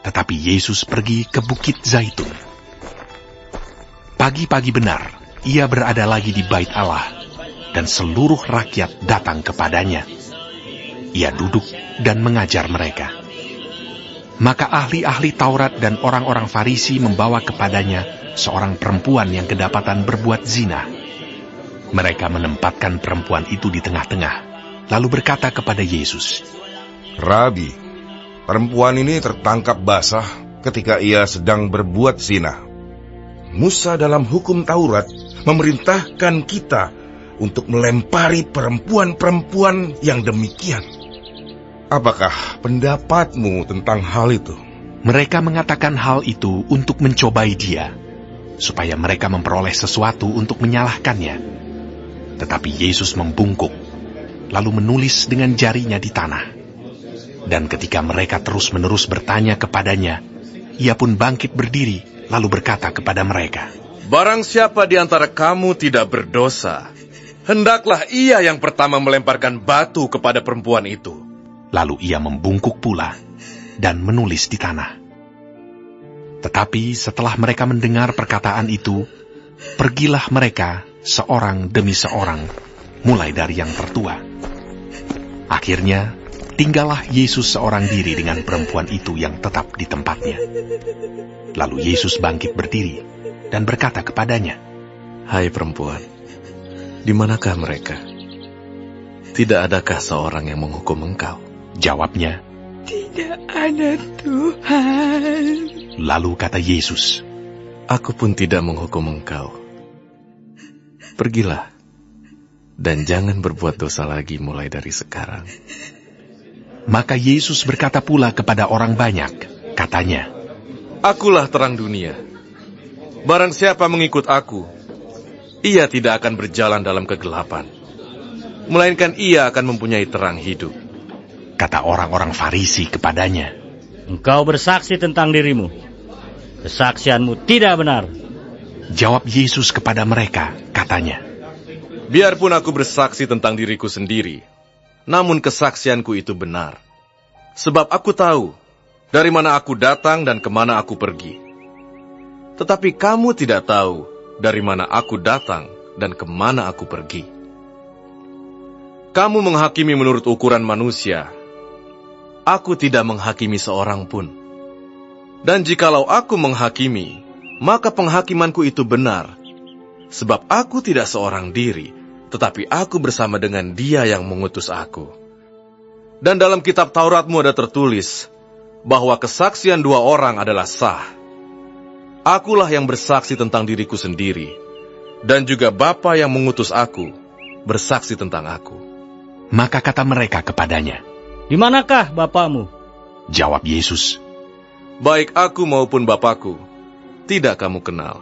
Tetapi Yesus pergi ke Bukit Zaitun. Pagi-pagi benar, ia berada lagi di Bait Allah, dan seluruh rakyat datang kepadanya. Ia duduk dan mengajar mereka. Maka ahli-ahli Taurat dan orang-orang Farisi membawa kepadanya seorang perempuan yang kedapatan berbuat zina. Mereka menempatkan perempuan itu di tengah-tengah, lalu berkata kepada Yesus, "Rabi, perempuan ini tertangkap basah ketika ia sedang berbuat zina. Musa dalam hukum Taurat memerintahkan kita untuk melempari perempuan-perempuan yang demikian. Apakah pendapatmu tentang hal itu?" Mereka mengatakan hal itu untuk mencobai dia, supaya mereka memperoleh sesuatu untuk menyalahkannya. Tetapi Yesus membungkuk, lalu menulis dengan jarinya di tanah. Dan ketika mereka terus-menerus bertanya kepadanya, ia pun bangkit berdiri, lalu berkata kepada mereka, "Barang siapa di antara kamu tidak berdosa, hendaklah ia yang pertama melemparkan batu kepada perempuan itu." Lalu ia membungkuk pula dan menulis di tanah. Tetapi setelah mereka mendengar perkataan itu, pergilah mereka seorang demi seorang, mulai dari yang tertua. Akhirnya, tinggallah Yesus seorang diri dengan perempuan itu yang tetap di tempatnya. Lalu Yesus bangkit berdiri dan berkata kepadanya, "Hai perempuan, di manakah mereka? Tidak adakah seorang yang menghukum engkau?" Jawabnya, "Tidak ada, Tuhan." Lalu kata Yesus, "Aku pun tidak menghukum engkau. Pergilah, dan jangan berbuat dosa lagi mulai dari sekarang." Maka Yesus berkata pula kepada orang banyak, katanya, "Akulah terang dunia. Barang siapa mengikut aku, ia tidak akan berjalan dalam kegelapan, melainkan ia akan mempunyai terang hidup." Kata orang-orang Farisi kepadanya, "Engkau bersaksi tentang dirimu. Kesaksianmu tidak benar." Jawab Yesus kepada mereka, katanya, "Biarpun aku bersaksi tentang diriku sendiri, namun kesaksianku itu benar. Sebab aku tahu dari mana aku datang dan kemana aku pergi. Tetapi kamu tidak tahu dari mana aku datang dan kemana aku pergi. Kamu menghakimi menurut ukuran manusia. Aku tidak menghakimi seorang pun. Dan jikalau aku menghakimi, maka penghakimanku itu benar. Sebab aku tidak seorang diri, tetapi aku bersama dengan Dia yang mengutus aku. Dan dalam kitab Tauratmu ada tertulis, bahwa kesaksian dua orang adalah sah. Akulah yang bersaksi tentang diriku sendiri, dan juga Bapa yang mengutus aku, bersaksi tentang aku." Maka kata mereka kepadanya, "Di manakah Bapamu?" Jawab Yesus, "Baik aku maupun Bapakku, tidak kamu kenal.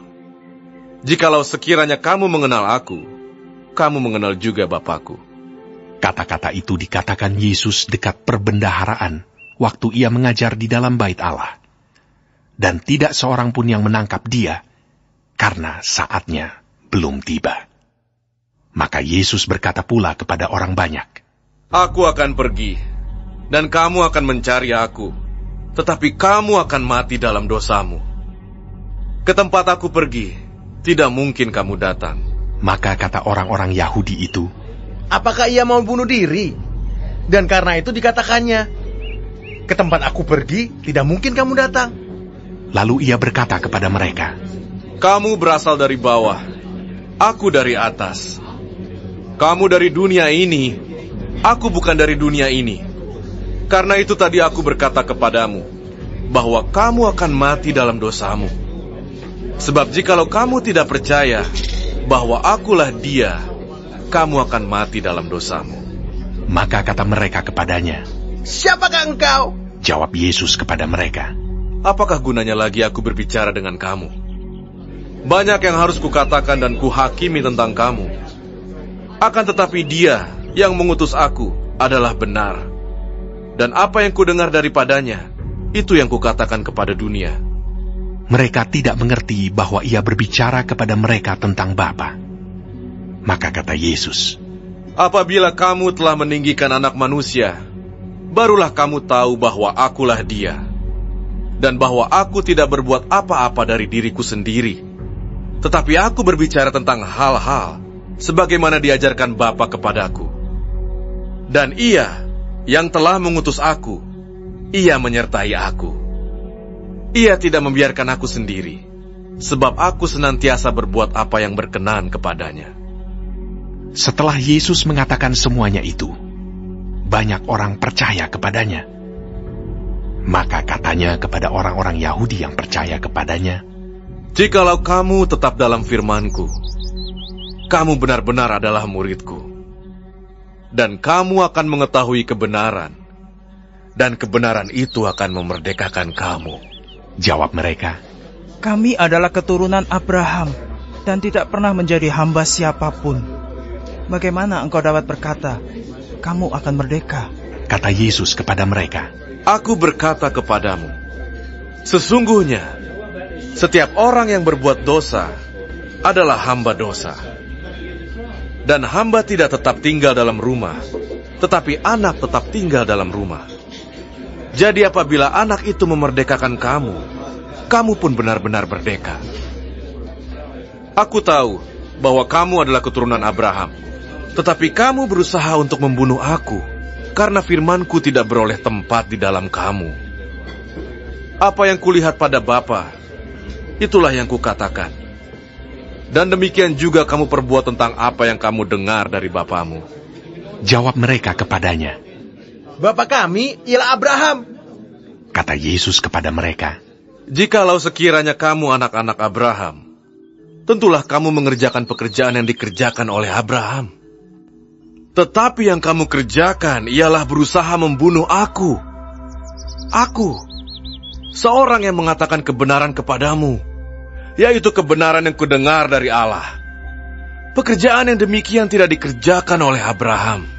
Jikalau sekiranya kamu mengenal aku, kamu mengenal juga Bapakku." Kata-kata itu dikatakan Yesus dekat perbendaharaan, waktu ia mengajar di dalam Bait Allah. Dan tidak seorang pun yang menangkap dia, karena saatnya belum tiba. Maka Yesus berkata pula kepada orang banyak, "Aku akan pergi, dan kamu akan mencari aku, tetapi kamu akan mati dalam dosamu. Ke tempat aku pergi, tidak mungkin kamu datang." Maka kata orang-orang Yahudi itu, "Apakah ia mau bunuh diri? Dan karena itu dikatakannya, ke tempat aku pergi, tidak mungkin kamu datang." Lalu ia berkata kepada mereka, "Kamu berasal dari bawah, aku dari atas. Kamu dari dunia ini, aku bukan dari dunia ini. Karena itu tadi aku berkata kepadamu, bahwa kamu akan mati dalam dosamu. Sebab jikalau kamu tidak percaya bahwa akulah Dia, kamu akan mati dalam dosamu." Maka kata mereka kepadanya, "Siapakah engkau?" Jawab Yesus kepada mereka, "Apakah gunanya lagi aku berbicara dengan kamu? Banyak yang harus kukatakan dan kuhakimi tentang kamu. Akan tetapi Dia yang mengutus aku adalah benar. Dan apa yang kudengar daripadanya, itu yang kukatakan kepada dunia." Mereka tidak mengerti bahwa ia berbicara kepada mereka tentang Bapa. Maka kata Yesus, "Apabila kamu telah meninggikan Anak Manusia, barulah kamu tahu bahwa akulah Dia. dan bahwa aku tidak berbuat apa-apa dari diriku sendiri, tetapi aku berbicara tentang hal-hal sebagaimana diajarkan Bapa kepadaku. Dan Ia yang telah mengutus aku, Ia menyertai aku. Ia tidak membiarkan aku sendiri, sebab aku senantiasa berbuat apa yang berkenan kepadanya. Setelah Yesus mengatakan semuanya itu, banyak orang percaya kepadanya. Maka katanya kepada orang-orang Yahudi yang percaya kepadanya, "Jikalau kamu tetap dalam firman-Ku, kamu benar-benar adalah murid-Ku, dan kamu akan mengetahui kebenaran, dan kebenaran itu akan memerdekakan kamu." Jawab mereka, "Kami adalah keturunan Abraham dan tidak pernah menjadi hamba siapapun. Bagaimana engkau dapat berkata, kamu akan merdeka?" Kata Yesus kepada mereka, "Aku berkata kepadamu, sesungguhnya setiap orang yang berbuat dosa adalah hamba dosa. Dan hamba tidak tetap tinggal dalam rumah, tetapi anak tetap tinggal dalam rumah. Jadi apabila anak itu memerdekakan kamu, kamu pun benar-benar merdeka. Aku tahu bahwa kamu adalah keturunan Abraham, tetapi kamu berusaha untuk membunuh aku, karena firman-Ku tidak beroleh tempat di dalam kamu. Apa yang kulihat pada Bapa, itulah yang kukatakan. Dan demikian juga kamu perbuat tentang apa yang kamu dengar dari bapamu." Jawab mereka kepadanya, Bapa kami ialah Abraham. kata Yesus kepada mereka, "Jikalau sekiranya kamu anak-anak Abraham, tentulah kamu mengerjakan pekerjaan yang dikerjakan oleh Abraham. Tetapi yang kamu kerjakan ialah berusaha membunuh aku. Aku, seorang yang mengatakan kebenaran kepadamu, yaitu kebenaran yang kudengar dari Allah. Pekerjaan yang demikian tidak dikerjakan oleh Abraham.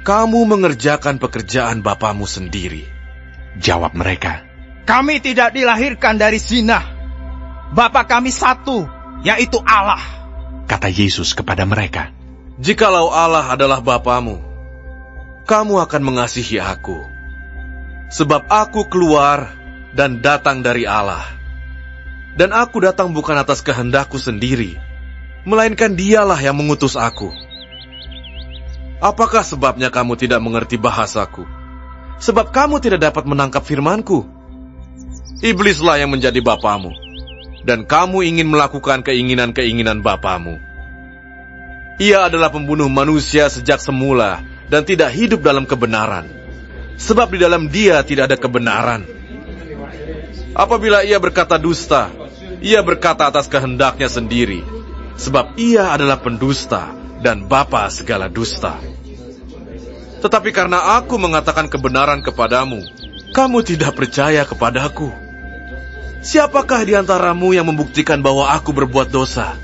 Kamu mengerjakan pekerjaan bapamu sendiri." Jawab mereka, "Kami tidak dilahirkan dari zina. Bapa kami satu, yaitu Allah." kata Yesus kepada mereka, "Jikalau Allah adalah bapamu, kamu akan mengasihi aku. Sebab aku keluar dan datang dari Allah. Dan aku datang bukan atas kehendakku sendiri, melainkan Dialah yang mengutus aku. Apakah sebabnya kamu tidak mengerti bahasaku? Sebab kamu tidak dapat menangkap firman-Ku. Iblislah yang menjadi bapamu, dan kamu ingin melakukan keinginan-keinginan bapamu. Ia adalah pembunuh manusia sejak semula dan tidak hidup dalam kebenaran, sebab di dalam dia tidak ada kebenaran. Apabila ia berkata dusta, ia berkata atas kehendaknya sendiri, sebab ia adalah pendusta dan bapa segala dusta. Tetapi karena aku mengatakan kebenaran kepadamu, kamu tidak percaya kepadaku. Siapakah di antaramu yang membuktikan bahwa aku berbuat dosa?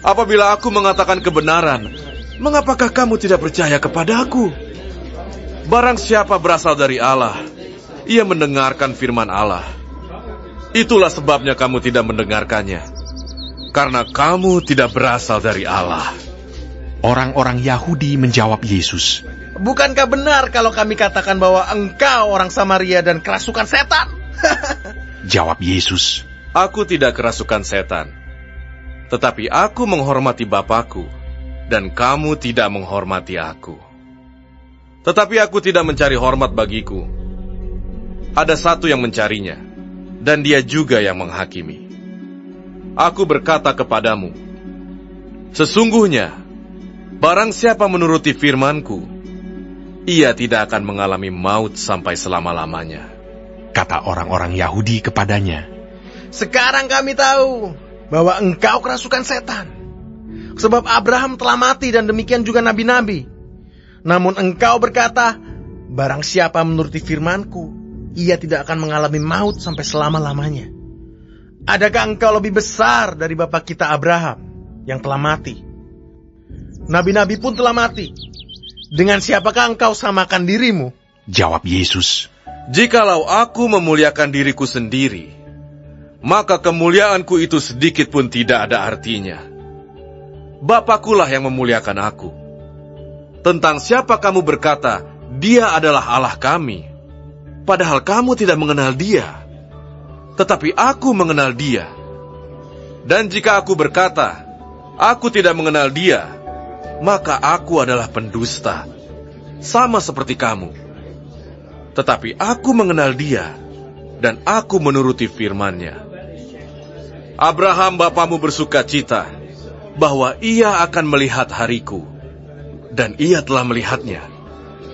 Apabila aku mengatakan kebenaran, mengapakah kamu tidak percaya kepadaku? Barang siapa berasal dari Allah, ia mendengarkan firman Allah. Itulah sebabnya kamu tidak mendengarkannya, karena kamu tidak berasal dari Allah." Orang-orang Yahudi menjawab Yesus, Bukankah benar kalau kami katakan bahwa engkau orang Samaria dan kerasukan setan? Jawab Yesus, "Aku tidak kerasukan setan, tetapi aku menghormati Bapa-Ku, dan kamu tidak menghormati aku. Tetapi aku tidak mencari hormat bagiku. Ada satu yang mencarinya, dan dia juga yang menghakimi. Aku berkata kepadamu, sesungguhnya, barang siapa menuruti firman-Ku, ia tidak akan mengalami maut sampai selama-lamanya." kata orang-orang Yahudi kepadanya, Sekarang kami tahu bahwa engkau kerasukan setan. Sebab Abraham telah mati dan demikian juga nabi-nabi. Namun engkau berkata, barang siapa menuruti firman-Ku, ia tidak akan mengalami maut sampai selama-lamanya. Adakah engkau lebih besar dari bapa kita Abraham yang telah mati? Nabi-nabi pun telah mati. Dengan siapakah engkau samakan dirimu? Jawab Yesus, "Jikalau aku memuliakan diriku sendiri, maka kemuliaanku itu sedikit pun tidak ada artinya. Bapakulah yang memuliakan aku. Tentang siapa kamu berkata, dia adalah Allah kami? padahal kamu tidak mengenal Dia. Tetapi aku mengenal Dia. Dan jika aku berkata, aku tidak mengenal Dia, maka aku adalah pendusta, sama seperti kamu. Tetapi aku mengenal Dia, dan aku menuruti firman-Nya. Abraham bapamu bersuka cita bahwa ia akan melihat hariku, dan ia telah melihatnya,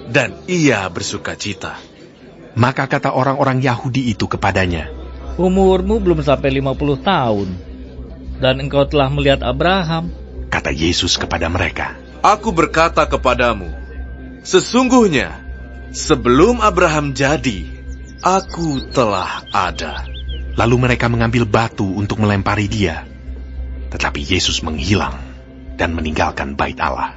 dan ia bersuka cita. Maka kata orang-orang Yahudi itu kepadanya, umurmu belum sampai 50 tahun, dan engkau telah melihat Abraham. Kata Yesus kepada mereka, aku berkata kepadamu, sesungguhnya sebelum Abraham jadi, aku telah ada. Lalu mereka mengambil batu untuk melempari Dia. Tetapi Yesus menghilang dan meninggalkan bait Allah.